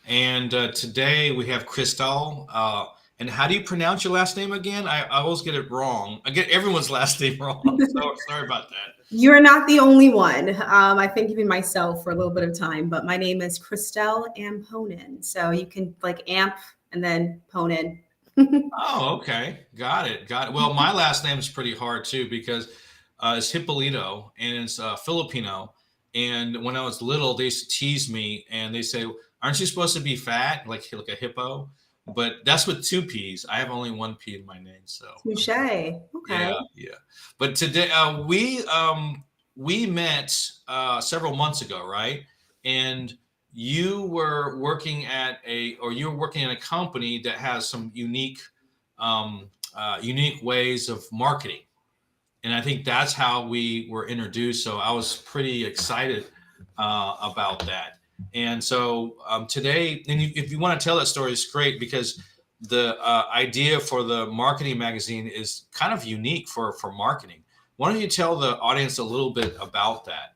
And today we have Christel. And how do you pronounce your last name again? I always get it wrong. I get everyone's last name wrong. So sorry about that. You're not the only one. I think even myself for a little bit of time, but my name is Christel Amponin. So you can like amp and then Ponin. Oh, okay. Got it. Got it. Well, my last name is pretty hard too because it's Hippolito and it's Filipino. And when I was little, they used to tease me and they say, "Aren't you supposed to be fat like a hippo?" But that's with two P's. I have only one P in my name, so Touche. Okay. yeah, yeah. But today we met several months ago, right? And you were working in a company that has some unique ways of marketing, and I think that's how we were introduced. So I was pretty excited about that. And so today, and if you want to tell that story, it's great because the idea for the marketing magazine is kind of unique for marketing. Why don't you tell the audience a little bit about that?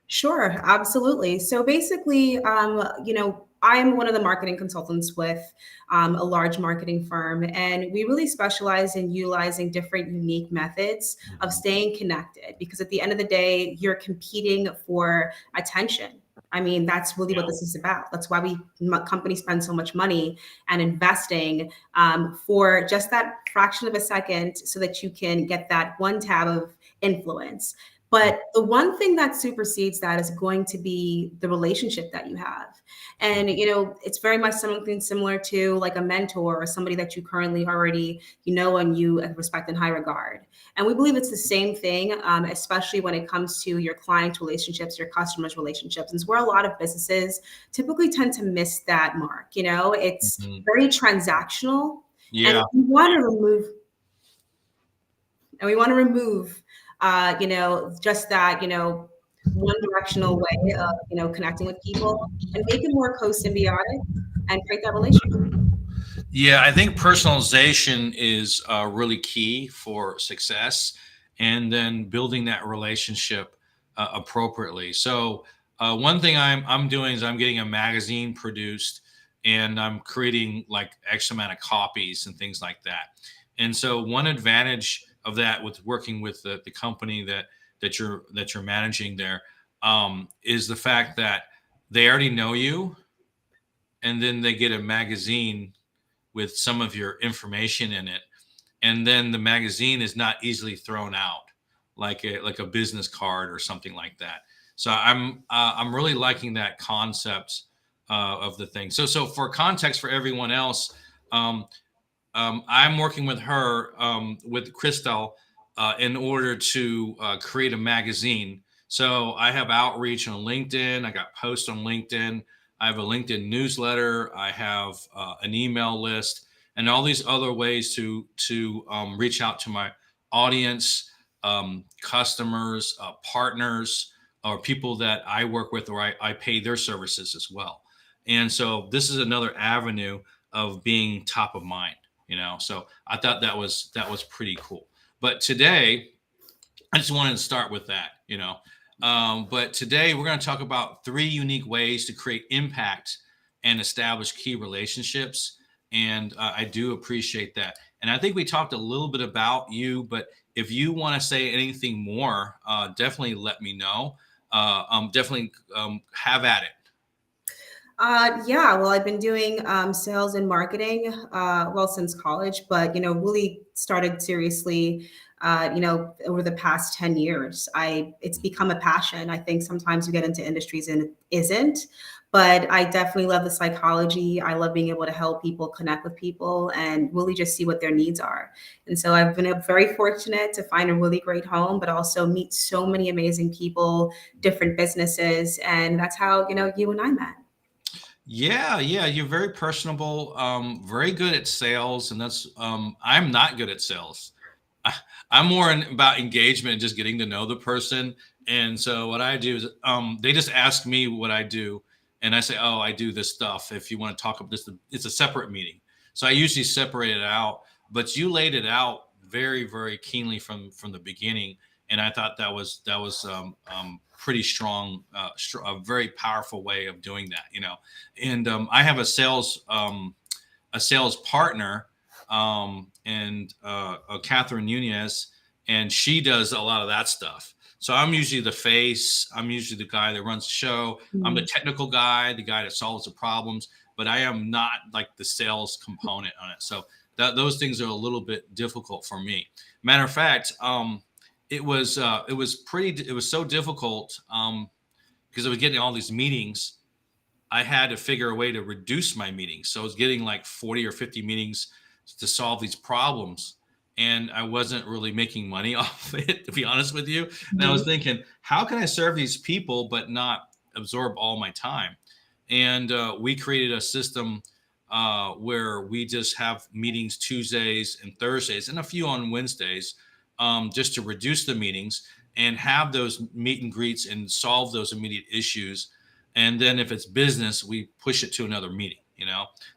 Sure, absolutely. So basically, I'm one of the marketing consultants with a large marketing firm, and we really specialize in utilizing different unique methods of Mhm. staying connected because at the end of the day, you're competing for attention. I mean, that's really what Yeah. this is about. That's why companies spend so much money and investing for just that fraction of a second so that you can get that one tab of influence. But the one thing that supersedes that is going to be the relationship that you have. And, it's very much something similar to like a mentor or somebody that you currently already, and you respect in high regard. And we believe it's the same thing, especially when it comes to your client relationships, your customers' relationships. And it's where a lot of businesses typically tend to miss that mark. It's Mhm. very transactional. And Yeah. we want to remove just that one directional way of connecting with people and make it more co-symbiotic and create that relationship. Yeah, I think personalization is really key for success, and then building that relationship appropriately. So, one thing I'm doing is I'm getting a magazine produced, and I'm creating like X amount of copies and things like that. And so, one advantage of that with working with the company that you're managing there is the fact that they already know you, and then they get a magazine with some of your information in it, and then the magazine is not easily thrown out like a business card or something like that. So I'm really liking that concept of the thing. So for context for everyone else, um, I'm working with her, with Christel, in order to create a magazine. So I have outreach on LinkedIn. I got posts on LinkedIn. I have a LinkedIn newsletter. I have an email list, and all these other ways to reach out to my audience, customers, partners, or people that I work with, or I pay their services as well. And so this is another avenue of being top of mind. So I thought that was pretty cool. But today I just wanted to start with that. But today we're going to talk about three unique ways to create impact and establish key relationships. And I do appreciate that. And I think we talked a little bit about you, but if you want to say anything more, definitely let me know. Definitely have at it. Yeah, well, I've been doing sales and marketing since college, but really started seriously over the past 10 years. It's become a passion. I think sometimes you get into industries and it isn't, but I definitely love the psychology. I love being able to help people connect with people and really just see what their needs are. And so I've been very fortunate to find a really great home, but also meet so many amazing people, different businesses, and that's how you and I met. Yeah, yeah, you're very personable, very good at sales, and I'm not good at sales. I, I'm more about engagement and just getting to know the person. And so what I do is, they just ask me what I do, and I say, "Oh, I do this stuff. If you want to talk about this, it's a separate meeting." So I usually separate it out. But you laid it out very, very keenly from the beginning, and I thought that was pretty strong, a very powerful way of doing that. And I have a sales partner, and Catherine Nunez, and she does a lot of that stuff. So I'm usually the face. I'm usually the guy that runs the show. I'm the Mhm. technical guy, the guy that solves the problems, but I am not like the sales component on it. So those things are a little bit difficult for me. Matter of fact, it was so difficult because I was getting all these meetings. I had to figure a way to reduce my meetings. So I was getting like 40 or 50 meetings to solve these problems. And I wasn't really making money off it, to be honest with you. And I was Mhm. thinking, how can I serve these people but not absorb all my time? And we created a system where we just have meetings Tuesdays and Thursdays and a few on Wednesdays, just to reduce the meetings and have those meet and greets and solve those immediate issues. And then if it's business, we push it to another meeting.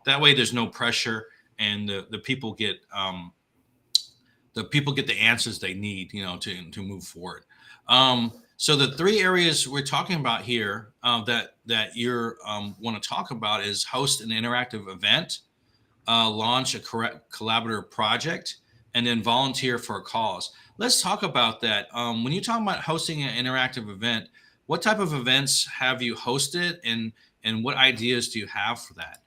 That way there's no pressure, and the people get the answers they need, to move forward. So the three areas we're talking about here, that you want to talk about is host an interactive event, launch a collaborative project, and then volunteer for a cause. Let's talk about that. When you talk about hosting an interactive event, what type of events have you hosted, and what ideas do you have for that?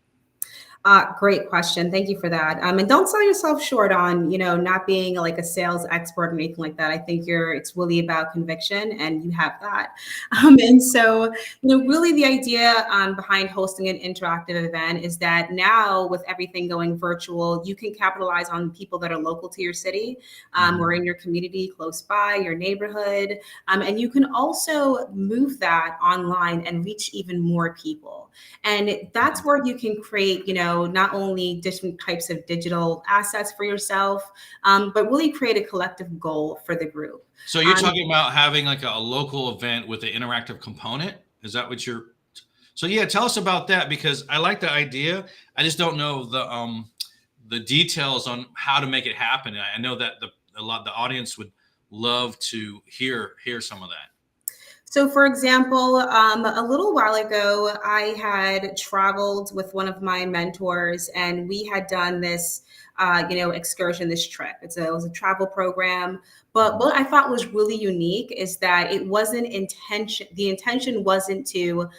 Great question. Thank you for that. And don't sell yourself short on, not being like a sales expert or anything like that. I think it's really about conviction, and you have that. And so, really the idea behind hosting an interactive event is that now with everything going virtual, you can capitalize on people that are local to your city, or Mhm. in your community close by, your neighborhood. And you can also move that online and reach even more people. And that's where you can create, not only different types of digital assets for yourself, but really create a collective goal for the group. So you're Um, talking about having like a local event with an interactive component? Is that what you're? So yeah, tell us about that, because I like the idea. I just don't know the details on how to make it happen. And I know that the audience would love to hear some of that. So, for example, a little while ago, I had traveled with one of my mentors, and we had done this, excursion, this trip. It was a travel program. But Mhm. what I thought was really unique is that it wasn't intention. The intention wasn't to,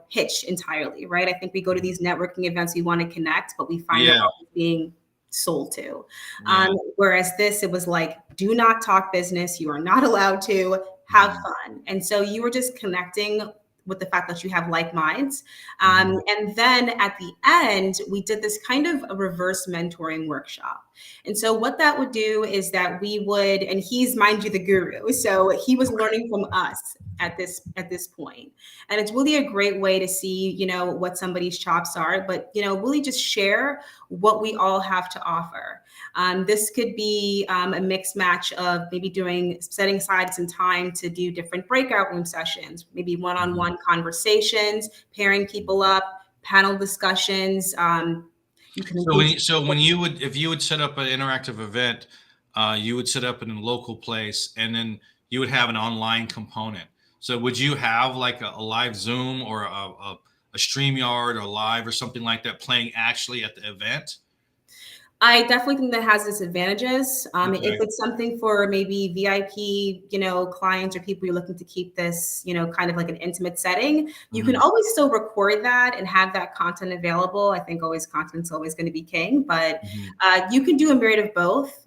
hitch entirely, right? I think we go to these networking events, we want to connect, but we find Yeah, ourselves being sold to. yeah. Whereas this, it was like, do not talk business. You are not allowed to have Mhm. fun. And so you were just connecting with the fact that you have like minds. Mhm. And then at the end, we did this kind of a reverse mentoring workshop. And so what that would do is that we would, and he's, mind you, the guru. So he was learning from us at this point. And it's really a great way to see, what somebody's chops are, but really just share what we all have to offer. This could be a mixed match of maybe setting aside some time to do different breakout room sessions, maybe Mhm. one-on-one conversations, pairing people up, panel discussions. You can So include. if you would set up an interactive event, you would set up in a local place, and then you would have an online component. So would you have like a live Zoom or a StreamYard or live or something like that playing actually at the event? I definitely think that has its advantages. If Okay. it's something for maybe VIP, clients or people you're looking to keep this, kind of like an intimate setting, you can Mhm. always still record that and have that content available. I think always content's always going to be king, but Mhm. you can do a myriad of both.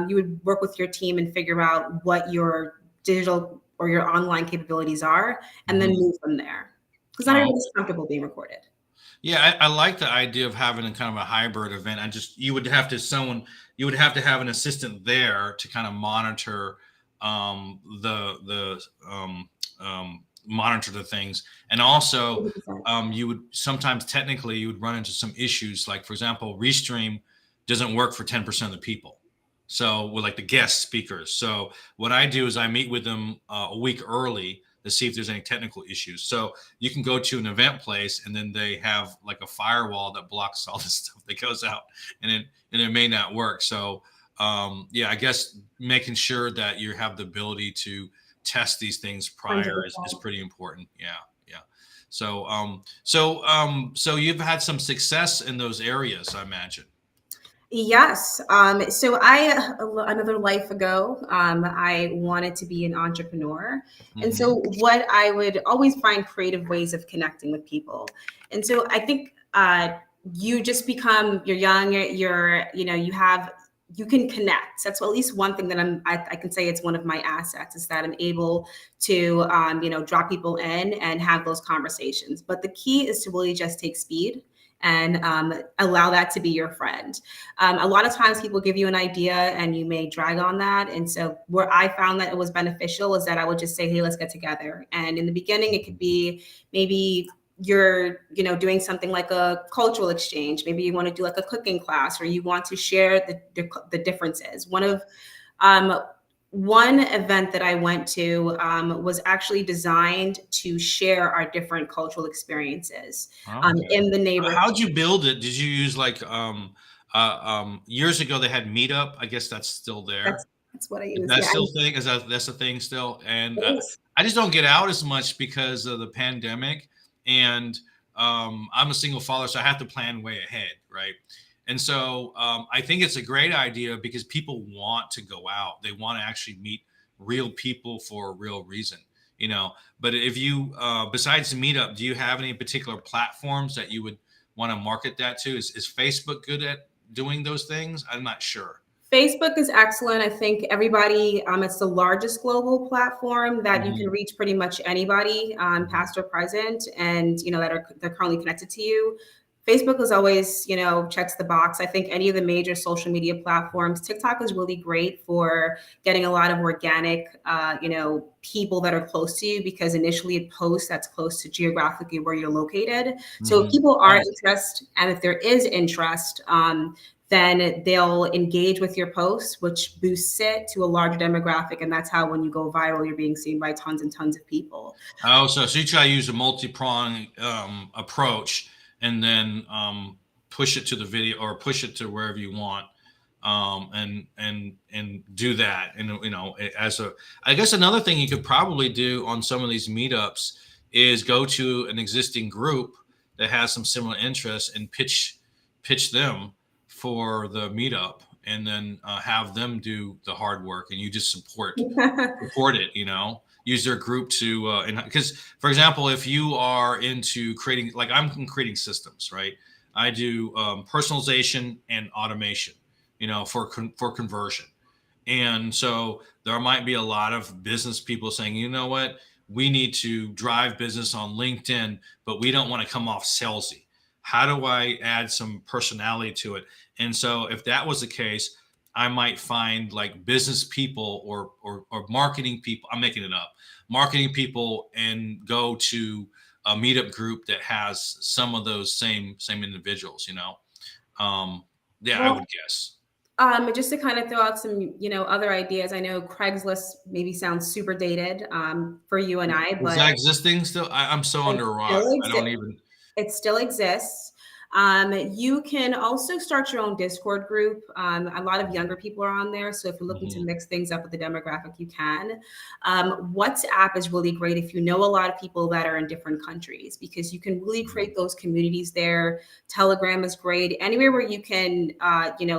You would work with your team and figure out what your digital or your online capabilities are, and then Mhm. move from there. Because not Oh, everybody's comfortable being recorded. yeah, I like the idea of having a kind of a hybrid event. You would have to have an assistant there to kind of monitor the monitor the things, and also 100%. you would sometimes technically you would run into some issues. Like for example, Restream doesn't work for 10% of the people. So with like the guest speakers. So what I do is I meet with them a week early to see if there's any technical issues. So you can go to an event place and then they have like a firewall that blocks all the stuff that goes out, and it may not work. So yeah, I guess making sure that you have the ability to test these things prior is 100%. pretty important. Yeah, yeah. So you've had some success in those areas, I imagine. Yes. So another life ago, I wanted to be an entrepreneur. And Hmm. so what I would always find creative ways of connecting with people. And so I think you just become, you're young, you can connect. That's at least one thing that I can say it's one of my assets is that I'm able to, draw people in and have those conversations. But the key is to really just take speed and allow that to be your friend. A lot of times people give you an idea and you may drag on that. And so where I found that it was beneficial is that I would just say, hey, let's get together. And in the beginning, it could be maybe you're doing something like a cultural exchange. Maybe you want to do like a cooking class, or you want to share the differences. Um, one event that I went to was actually designed to share our different cultural experiences Oh, okay. in the neighborhood. How'd you build it? Did you use like years ago they had Meetup? I guess that's still That's there. that's what I Is use. that Yeah, still thing? Is that's a thing still? And it is. I just don't get out as much because of the pandemic. And I'm a single father, so I have to plan way ahead, right? And so I think it's a great idea because people want to go out. They want to actually meet real people for a real reason, you know. But if you, besides Meetup, do you have any particular platforms that you would want to market that to? Is Facebook good at doing those things? I'm not sure. Facebook is excellent. I think everybody, it's the largest global platform that you can Hmm. reach pretty much anybody, Hmm. past or present, and they're currently connected to you. Facebook is always, checks the box. I think any of the major social media platforms, TikTok is really great for getting a lot of organic, people that are close to you because initially it posts that's close to geographically where you're located. So if Hmm. people are Oh, interested, and if there is interest, then they'll engage with your posts, which boosts it to a larger demographic. And that's how, when you go viral, you're being seen by tons and tons of people. so you try to use a multi-prong approach, and then push it to the video or push it to wherever you want, and do that. And as a, I guess another thing you could probably do on some of these meetups is go to an existing group that has some similar interests and pitch them for the meetup, and then have them do the hard work, and you just support it, use their group to and because, for example, if you are into creating, like I'm in creating systems, right? I do personalization and automation, for conversion. And so there might be a lot of business people saying, you know what, we need to drive business on LinkedIn, but we don't want to come off salesy. How do I add some personality to it? And so if that was the case, I might find like business people or marketing people. I'm making it up, marketing people, and go to a meetup group that has some of those same individuals. Yeah, I would Well, guess. just to kind of throw out some, other ideas. I know Craigslist maybe sounds super dated, for you and I, Is but that existing still? I'm so it under a rock. still I don't exists. even. It still exists. You can also start your own Discord group. A lot of younger people are on there. So if you're looking to Mhm. mix things up with the demographic, you can. WhatsApp is really great if you know a lot of people that are in different countries because you can really Mhm. create those communities there. Telegram is great. Anywhere where you can,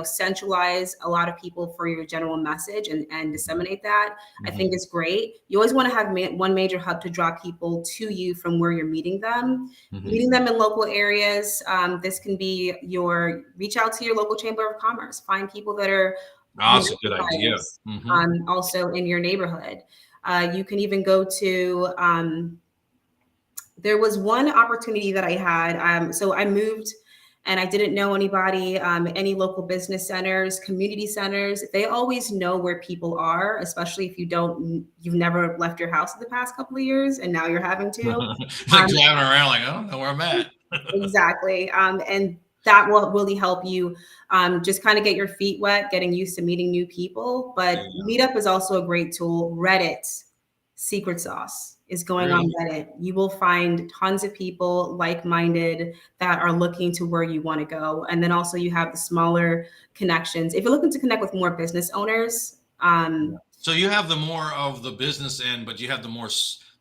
centralize a lot of people for your general message and disseminate that, I think Mhm. is great. You always want to have one major hub to draw people to you from where you're meeting Mhm. them in local areas. This can be your reach out to your local chamber of commerce, find people that are Oh, that's a good idea. buyers, Mhm. also in your neighborhood. You can even go to, there was one opportunity that I had. So I moved and I didn't know anybody, any local business centers, community centers. They always know where people are, especially if you've never left your house in the past couple of years and now you're having to. It's like Um, driving around like, I don't know where I'm at. Exactly. And that will really help you, just kind of get your feet wet, getting used to meeting new people. But Yeah. Meetup is also a great tool. Reddit. secret sauce is going on Really? Reddit. You will find tons of people like-minded that are looking to where you want to go. And then also you have the smaller connections. If you're looking to connect with more business owners, Yeah. So you have the more of the business end, but you have the more,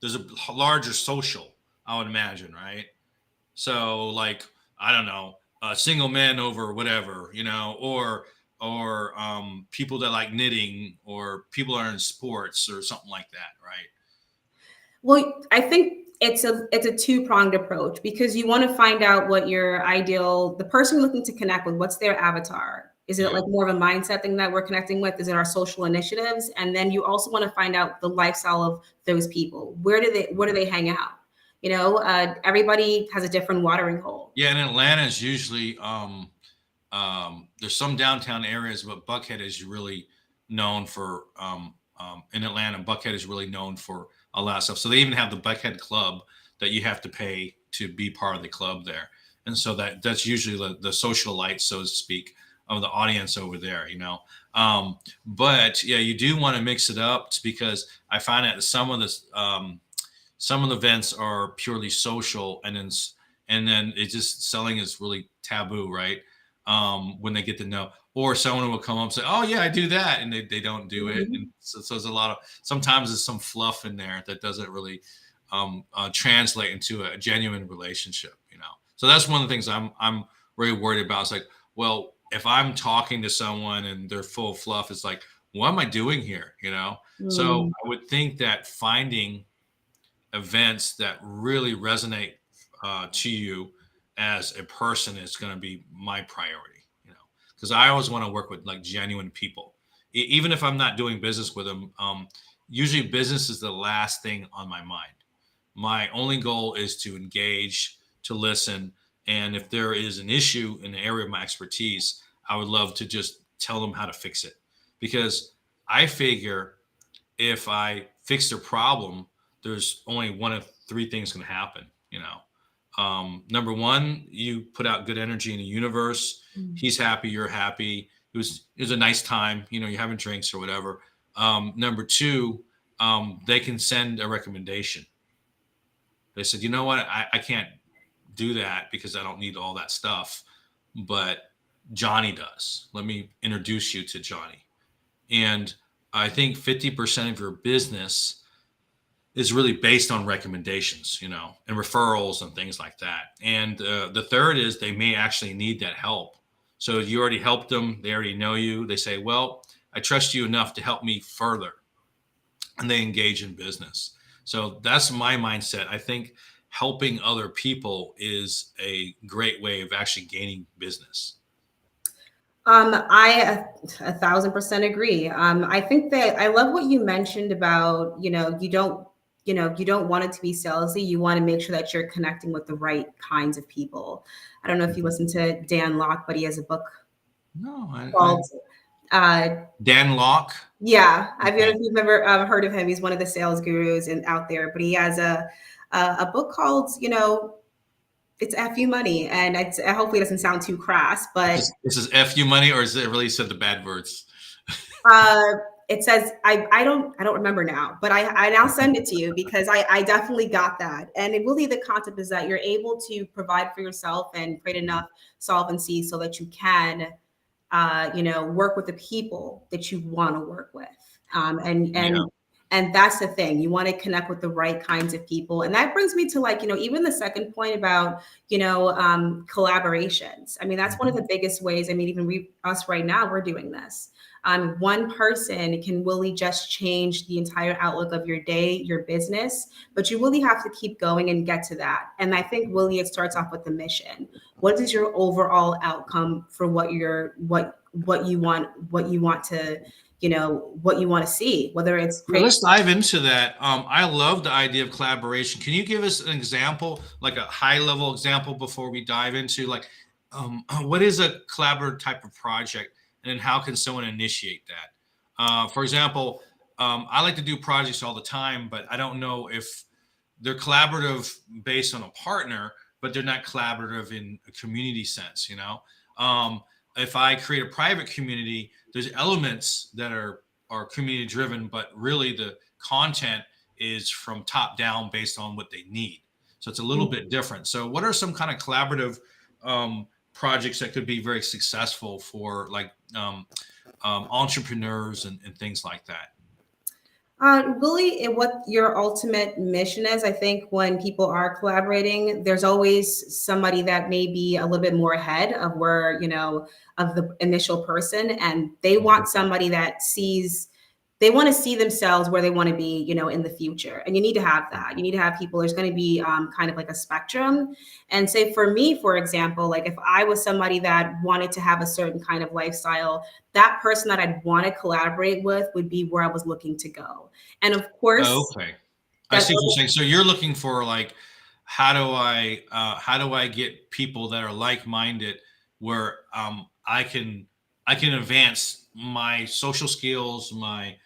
there's a larger social, I would imagine, right? So like, I don't know, single men over whatever, or people that like knitting, or people that are in sports or something like that, right? well, I think it's a two-pronged approach because you want to find out what your ideal, the person you're looking to connect with, what's their avatar? Is it Yeah. like more of a mindset thing that we're connecting with? Is it our social initiatives? And then you also want to find out the lifestyle of those people. Where do they hang out? Everybody has a different watering hole. Yeah, and Atlanta is usually there's some downtown areas, but Buckhead is really known for in Atlanta. Buckhead is really known for a lot of stuff. So they even have the Buckhead Club that you have to pay to be part of the club there, and so that's usually the socialite, so to speak, of the audience over there. But yeah, you do want to mix it up because I find that some of the events are purely social, and then it's just selling is really taboo, right? When they get to know, or someone will come up and say, "Oh yeah, I do that," and they don't do it, and Mhm. so there's a lot of, sometimes there's some fluff in there that doesn't really translate into a genuine relationship. So that's one of the things I'm really worried about. It's like, well, if I'm talking to someone and they're full of fluff, it's like, what am I doing here? So Mm. I would think that finding events that really resonate to you as a person is going to be my priority, because I always want to work with like genuine people, even if I'm not doing business with them. Usually business is the last thing on my mind. My only goal is to engage, to listen, and if there is an issue in the area of my expertise, I would love to just tell them how to fix it, because I figure if I fix their problem, there's only one of three things going to happen. Number one, you put out good energy in the universe. Mm. He's happy, you're happy. It was a nice time. You're having drinks or whatever. Number two, they can send a recommendation. They said, you know what, I can't do that because I don't need all that stuff, but Johnny does. Let me introduce you to Johnny. And I think 50% of your business is really based on recommendations, and referrals and things like that. And the third is they may actually need that help. So you already helped them. They already know you. They say, well, I trust you enough to help me further. And they engage in business. So that's my mindset. I think helping other people is a great way of actually gaining business. I 1,000% agree. I think that I love what you mentioned about, you don't want it to be salesy. You want to make sure that you're connecting with the right kinds of people. I don't know if you listen to Dan Locke, but he has a book No, called, uh, Dan Locke. yeah, I don't know Okay. if you've ever heard of him. He's one of the sales gurus and out there, but he has a book called, it's FU Money, and hopefully it doesn't sound too crass, but This is F you money, or is it really said the bad words? Uh, it says I don't remember now, but I now send it to you because I definitely got that. And it really, the concept is that you're able to provide for yourself and create enough solvency so that you can work with the people that you want to work with. And Yeah. that's the thing. You want to connect with the right kinds of people. And that brings me to, like, even the second point about, collaborations. I mean, that's one of the biggest ways. I mean, even us right now, we're doing this. One person can really just change the entire outlook of your day, your business, but you really have to keep going and get to that. And I think really it starts off with the mission. What is your overall outcome for what you want to what you want to see, whether it's Well, create. let's dive into that. I love the idea of collaboration. Can you give us an example, like a high level example, before we dive into like what is a collaborative type of project, and then how can someone initiate that? For example, I like to do projects all the time, but I don't know if they're collaborative based on a partner, but they're not collaborative in a community sense. If I create a private community, there's elements that are community driven, but really the content is from top down based on what they need. So it's a little bit different. So what are some kind of collaborative projects that could be very successful for like entrepreneurs and things like that? Really, what your ultimate mission is, I think when people are collaborating, there's always somebody that may be a little bit more ahead of where, of the initial person, and they want somebody that they want to see themselves where they want to be, in the future. And you need to have that. You need to have people, there's going to be kind of like a spectrum. And say for me, for example, like if I was somebody that wanted to have a certain kind of lifestyle, that person that I'd want to collaborate with would be where I was looking to go. And of course, Okay, I that's see what you're saying. So you're looking for like, how do I get people that are like minded where I can advance my social skills, my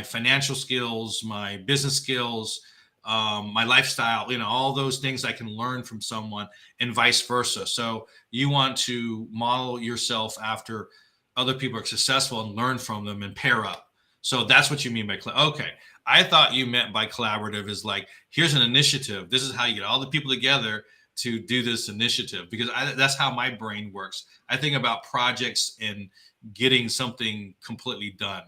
financial skills, my business skills, my lifestyle, all those things I can learn from someone and vice versa. So you want to model yourself after other people are successful and learn from them and pair up. So that's what you mean by okay. I thought you meant by collaborative is like, here's an initiative. This is how you get all the people together to do this initiative, because that's how my brain works. I think about projects and getting something completely done.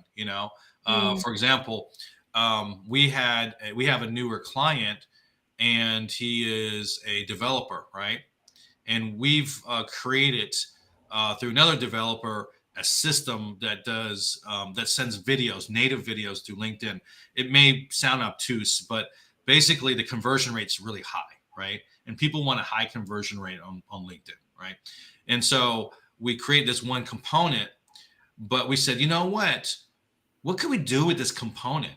For example, we have a newer client, and he is a developer, right? And we've created through another developer a system that does that sends videos, native videos through LinkedIn. It may sound obtuse, but basically the conversion rate's really high, right? And people want a high conversion rate on LinkedIn, right? And so we create this one component, but we said, you know what can we do with this component?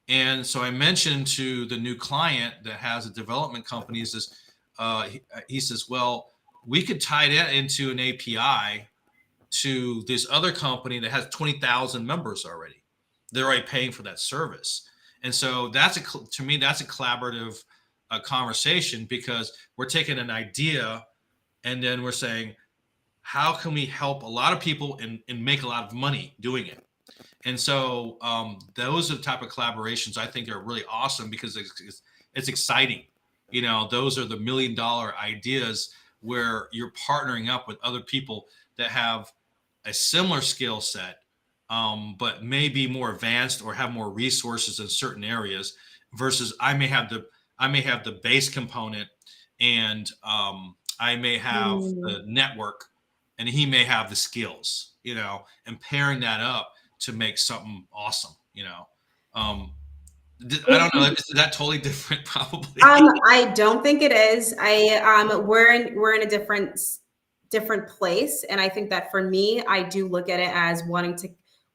And so I mentioned to the new client that has a development company, he says, well, we could tie that into an API to this other company that has 20,000 members already. They're already paying for that service. And so to me, that's a collaborative conversation, because we're taking an idea and then we're saying, how can we help a lot of people and make a lot of money doing it? And so those are the type of collaborations I think are really awesome, because it's exciting. Those are the $1 million ideas where you're partnering up with other people that have a similar skill set, but may be more advanced or have more resources in certain areas, versus I may have the base component, and I may have the network, and he may have the skills, and pairing that up to make something awesome. I don't know. Is that totally different? Probably. I don't think it is. We're in a different place, and I think that for me, I do look at it as wanting to.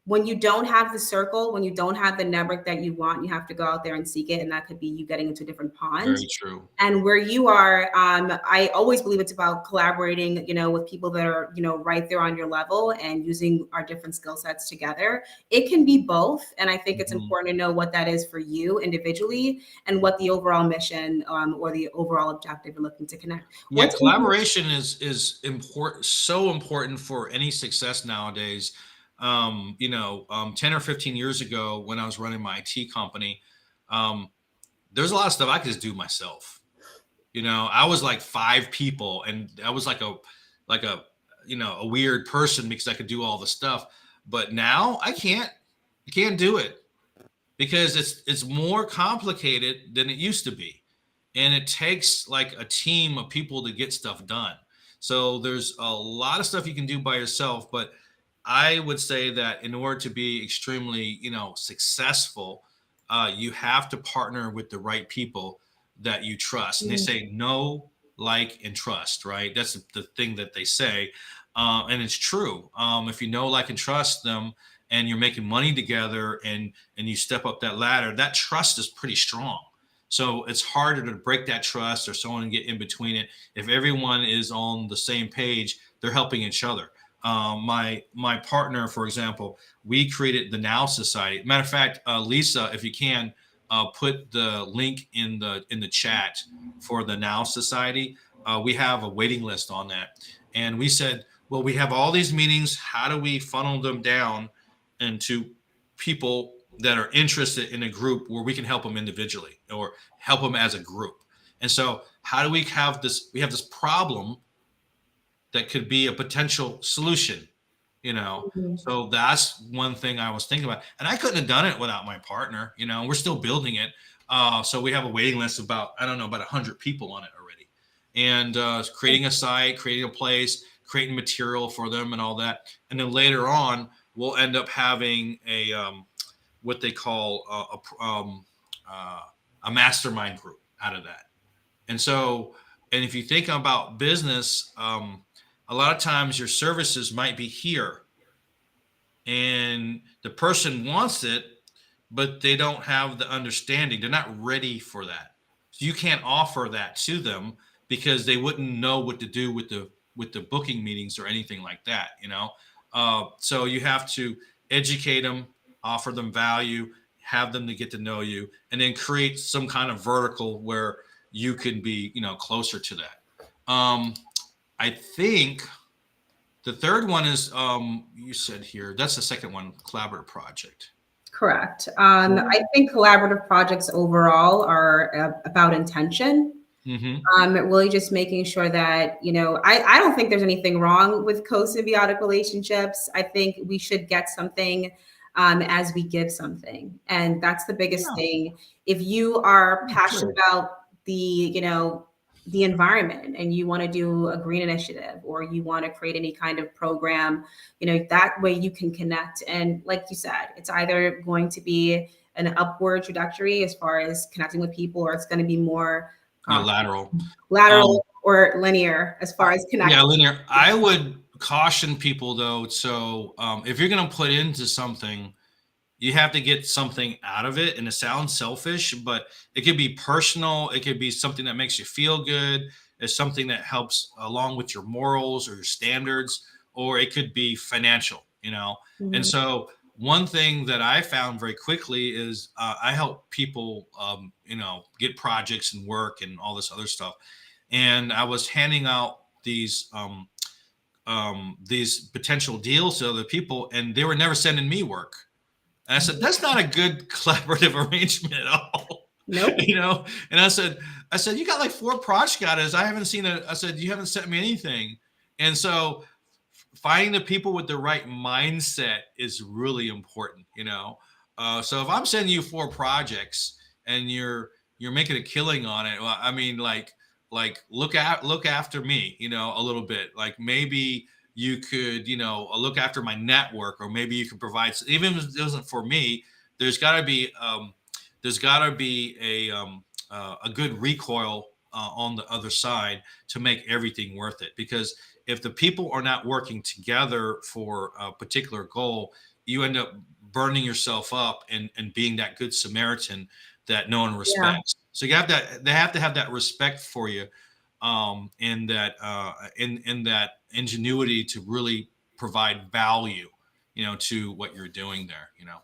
When you don't have the circle, when you don't have the network that you want, you have to go out there and seek it, and that could be you getting into a different pond. Very true. And where you are, I always believe it's about collaborating, with people that are, right there on your level, and using our different skill sets together. It can be both. And I think it's important to know what that is for you individually, and what the overall mission or the overall objective you're looking to connect. Yeah, collaboration is important, so important for any success nowadays. 10 or 15 years ago, when I was running my IT company, there's a lot of stuff I could just do myself. I was like 5 people, and I was like a weird person because I could do all the stuff. But now I can't do it, because it's more complicated than it used to be. And it takes like a team of people to get stuff done. So there's a lot of stuff you can do by yourself, but I would say that in order to be extremely, successful, you have to partner with the right people that you trust. And they say know, like, and trust, right? That's the thing that they say. And it's true. If you know, like, and trust them, and you're making money together, and you step up that ladder, that trust is pretty strong. So it's harder to break that trust or someone to get in between it. If everyone is on the same page, they're helping each other. My partner, for example, we created the Now Society. Matter of fact, Lisa, if you can, put the link in the chat for the Now Society. We have a waiting list on that, and we said, well, we have all these meetings. How do we funnel them down into people that are interested in a group where we can help them individually or help them as a group. And so how do we have this? We have this problem that could be a potential solution, you know. Mhm. So that's one thing I was thinking about, and I couldn't have done it without my partner. You know, we're still building it. So we have a waiting list of about, I don't know, about 100 people on it already, and creating a site, creating a place, creating material for them, and all that. And then later on, we'll end up having a what they call uh, a mastermind group out of that. And so, and if you think about business, a lot of times your services might be here and the person wants it, but they don't have the understanding. They're not ready for that. So you can't offer that to them because they wouldn't know what to do with the booking meetings or anything like that, you know. So you have to educate them, offer them value, have them to get to know you, and then create some kind of vertical where you can be, you know, closer to that. I think the third one is you said here, that's the second one, collaborative project. Correct. I think collaborative projects overall are about intention. Mm-hmm. Really just making sure that, I don't think there's anything wrong with co-symbiotic relationships. I think we should get something as we give something. And that's the biggest Yeah, thing. If you are passionate true. about the environment and you want to do a green initiative or you want to create any kind of program, that way you can connect. And like you said, it's either going to be an upward trajectory as far as connecting with people, or it's going to be more Yeah, um, lateral. Um, lateral or linear as far as yeah, connecting. linear. I would caution people though. So if you're going to put into something, you have to get something out of it. And it sounds selfish, but it could be personal. It could be something that makes you feel good. It's something that helps along with your morals or your standards, or it could be financial, you know? And Mhm. so one thing that I found very quickly is I help people, you know, get projects and work and all this other stuff. And I was handing out these potential deals to other people, and they were never sending me work. And I said, that's not a good collaborative arrangement at all. Nope. You know? And I said, you got like 4 project guys. I haven't seen it. I said, you haven't sent me anything. And so finding the people with the right mindset is really important, you know? So if I'm sending you 4 projects and you're making a killing on it, well, I mean, like look after me, you know, a little bit. Like maybe you could, you know, look after my network, or maybe you could provide, even if it wasn't for me, there's got to be there's got to be a good recoil on the other side to make everything worth it. Because if the people are not working together for a particular goal, you end up burning yourself up and being that good Samaritan that no one Yeah. respects. So you have that, they have to have that respect for you, and that in that ingenuity to really provide value, you know, to what you're doing there, you know.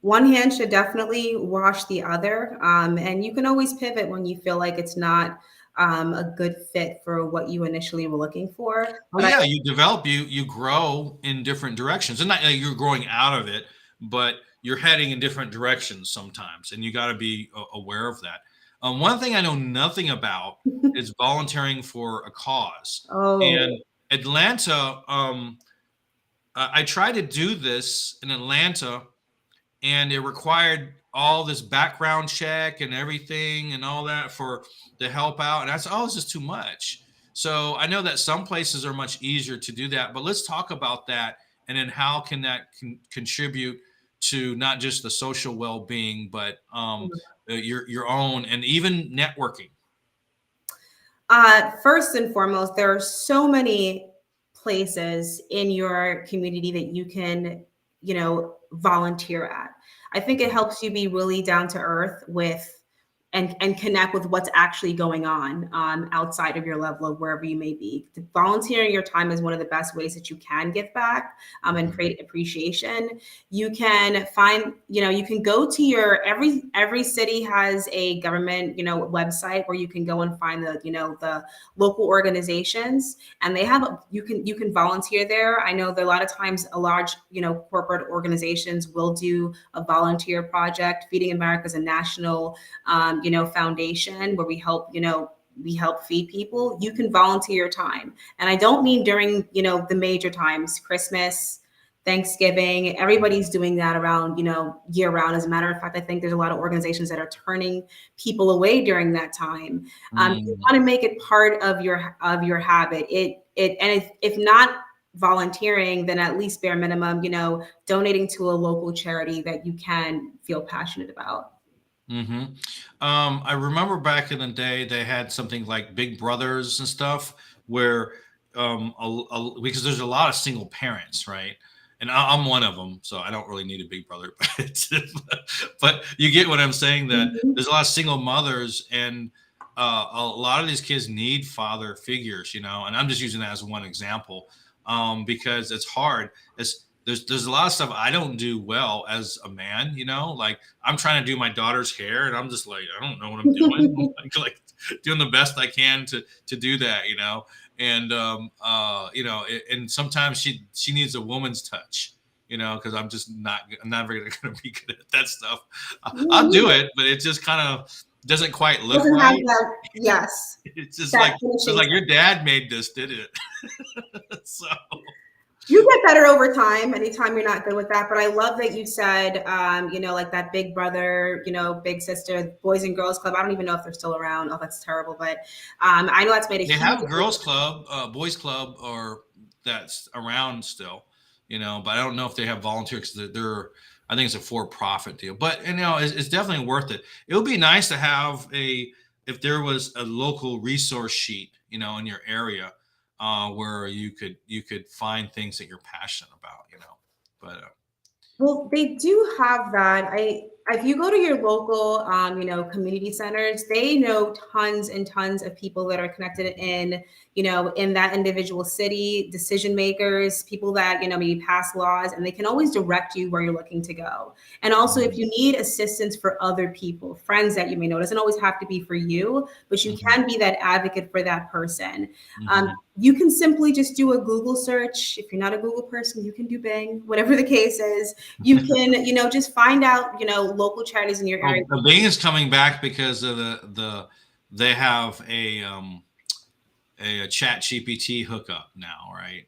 One hand should definitely wash the other. And you can always pivot when you feel like it's not a good fit for what you initially were looking for. Oh But I yeah, you develop, you grow in different directions, and not like you're growing out of it, but you're heading in different directions sometimes, and you got to be aware of that. One thing I know nothing about is volunteering for a cause. oh, And Atlanta, I tried to do this in Atlanta, and it required all this background check and everything and all that for to help out. And I said, oh, this is too much. So I know that some places are much easier to do that, but let's talk about that, and then how can that contribute to not just the social well-being, but your own, and even networking. first and foremost, there are so many places in your community that you can, volunteer at. I think it helps you be really down to earth with and connect with what's actually going on outside of your level of wherever you may be. Volunteering your time is one of the best ways that you can give back and create appreciation. You can find, you can go to every city has a government, website where you can go and find the local organizations, and they have you can volunteer there. I know that a lot of times a large, corporate organizations will do a volunteer project. Feeding America is a national foundation where we help feed people. You can volunteer your time. And I don't mean during, the major times, Christmas, Thanksgiving, everybody's doing that around, year round. As a matter of fact, I think there's a lot of organizations that are turning people away during that time. You want to make it part of your habit. If not volunteering, then at least bare minimum, donating to a local charity that you can feel passionate about. I remember back in the day they had something like Big Brothers and stuff where because there's a lot of single parents, right? And I'm one of them, so I don't really need a big brother. But you get what I'm saying, that there's a lot of single mothers, and a lot of these kids need father figures, and I'm just using that as one example because it's hard. There's a lot of stuff I don't do well as a man, like I'm trying to do my daughter's hair and I'm just like, I don't know what I'm doing. like doing the best I can to do that, and and sometimes she needs a woman's touch, because I'm never going to be good at that stuff. I'll do it, but it just kind of doesn't quite look right. Yes. It's just like your dad made this, did it? So you get better over time anytime you're not good with that. But I love that you said, like that big brother, big sister, Boys and Girls Club. I don't even know if they're still around. Oh, that's terrible. But I know that's made a They have girls club, boys club, or that's around still, but I don't know if they have volunteers because I think it's a for-profit deal. But, it's definitely worth it. It would be nice to have if there was a local resource sheet, in your area, where you could find things that you're passionate about, but well, they do have that. If you go to your local, community centers, they know tons and tons of people that are connected in that individual city, decision makers, people that, maybe pass laws, and they can always direct you where you're looking to go. And also, if you need assistance for other people, friends that you may know, it doesn't always have to be for you, but you can be that advocate for that person. You can simply just do a Google search. If you're not a Google person, you can do Bing, whatever the case is. You can, just find out, local charities in your area. The Bing is coming back because of they have a Chat GPT hookup now, right?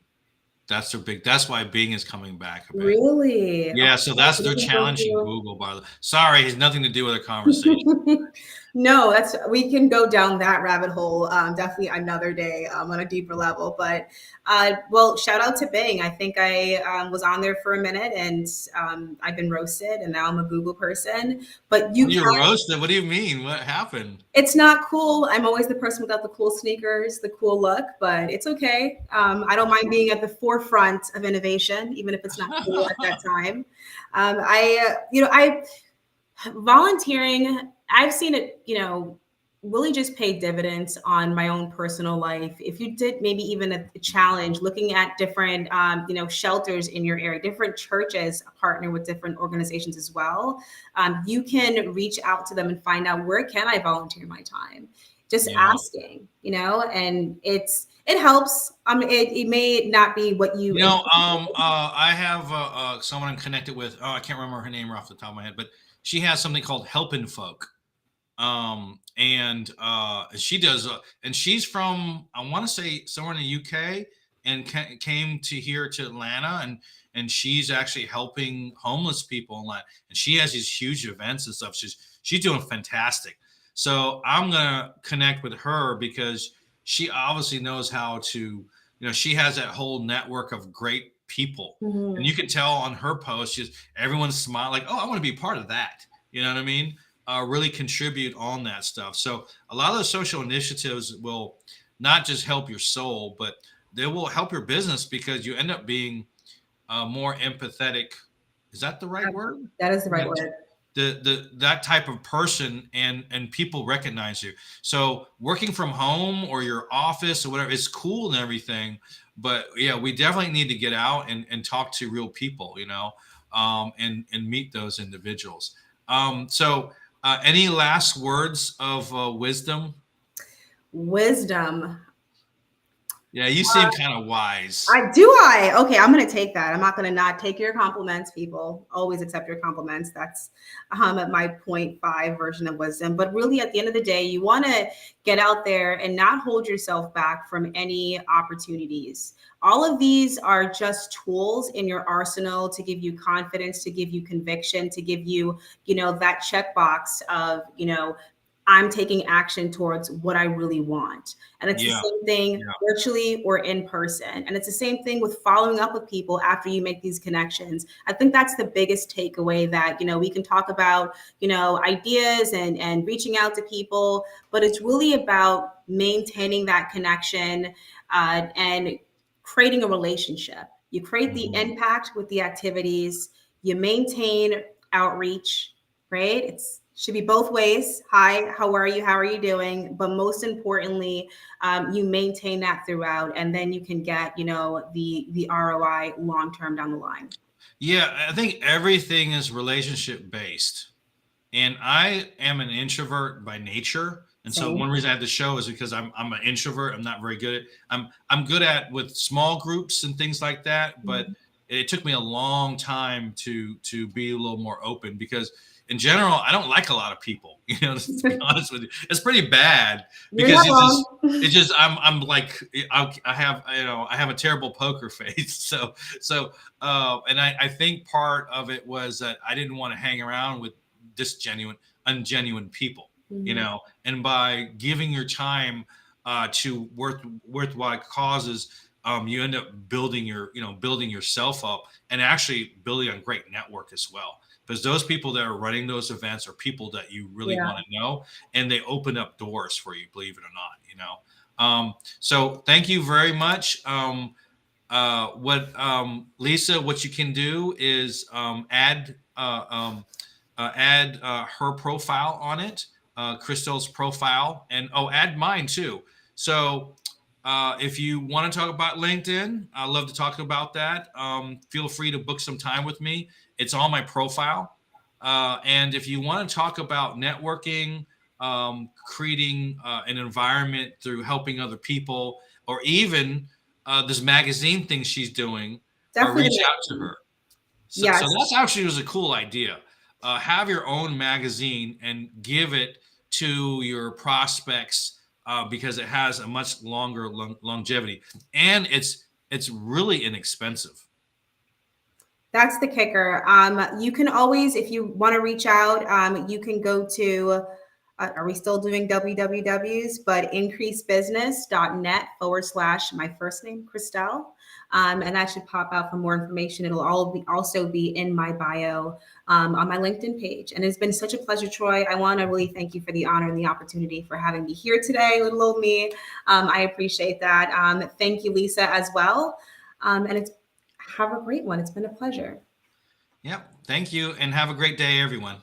That's why Bing is coming back. Really? Yeah, so that's their challenging Google, by the way. Sorry, it has nothing to do with a conversation. No, we can go down that rabbit hole definitely another day on a deeper level. But well, shout out to Bing. I think I was on there for a minute and I've been roasted, and now I'm a Google person. But you're roasted? What do you mean? What happened? It's not cool. I'm always the person without the cool sneakers, the cool look, but it's okay. I don't mind being at the forefront of innovation, even if it's not cool at that time. Volunteering, I've seen it, really just pay dividends on my own personal life. If you did maybe even a challenge looking at different, shelters in your area, different churches partner with different organizations as well. You can reach out to them and find out, where can I volunteer my time? Just asking, and it helps. It may not be what you. I have someone I'm connected with. Oh, I can't remember her name off the top of my head, but she has something called Helping Folk. And she does, and she's from, I want to say, somewhere in the UK, and came to here to Atlanta, and she's actually helping homeless people and she has these huge events and stuff. She's doing fantastic. So I'm gonna connect with her because she obviously knows how to, she has that whole network of great people, and you can tell on her post, everyone's smiling like, oh, I want to be part of that. You know what I mean? Really contribute on that stuff. So a lot of the social initiatives will not just help your soul, but they will help your business because you end up being more empathetic. Is that the right word? That is the right word. that type of person, and people recognize you. So working from home or your office or whatever is cool and everything, but yeah, we definitely need to get out and talk to real people, and meet those individuals. Any last words of wisdom? Wisdom. Yeah, you seem kind of wise. I? Okay, I'm gonna take that. I'm not gonna not take your compliments, people. Always accept your compliments. That's my point five version of wisdom. But really, at the end of the day, you want to get out there and not hold yourself back from any opportunities. All of these are just tools in your arsenal to give you confidence, to give you conviction, to give you, that checkbox of, I'm taking action towards what I really want. And it's the Yeah, same thing yeah. virtually or in person. And it's the same thing with following up with people after you make these connections. I think that's the biggest takeaway that, we can talk about, ideas and reaching out to people, but it's really about maintaining that connection and creating a relationship. You create the Mhm. impact with the activities, you maintain outreach, right? It's should be both ways. Hi, how are you? How are you doing? But most importantly, you maintain that throughout, and then you can get, the ROI long term down the line. Yeah, I think everything is relationship based. And I am an introvert by nature. And so Same. one reason I have the show is because I'm an introvert. I'm not very good at I'm good at with small groups and things like that, but Mhm. it took me a long time to be a little more open, because in general I don't like a lot of people, to be honest with you. It's pretty bad You're because not it's just wrong. it's just I'm like I have I have a terrible poker face. And I think part of it was that I didn't want to hang around with disgenuine ungenuine people, Mhm. and by giving your time to worthwhile causes, you end up building yourself up, and actually building a great network as well, because those people that are running those events are people that you really Yeah. want to know, and they open up doors for you, believe it or not. So thank you very much. What Lisa, what you can do is add her profile on it, Christel's profile, and add mine too. So if you want to talk about LinkedIn, I love to talk about that. Feel free to book some time with me. It's on my profile. And if you want to talk about networking, creating an environment through helping other people, or even this magazine thing she's doing, Definitely reach the out to magazine. her. So Yes. that's actually was a cool idea. Have your own magazine and give it to your prospects, because it has a much longer longevity, and it's really inexpensive. That's the kicker. You can always, if you want to reach out, you can go to, are we still doing WWWs? But increasebusiness.net/, my first name, Christel. And that should pop out for more information. It'll also be in my bio on my LinkedIn page. And it's been such a pleasure, Troy. I want to really thank you for the honor and the opportunity for having me here today, little old me. I appreciate that. Thank you, Lisa, as well. And it's have a great one. It's been a pleasure. Yep. Thank you, and have a great day, everyone.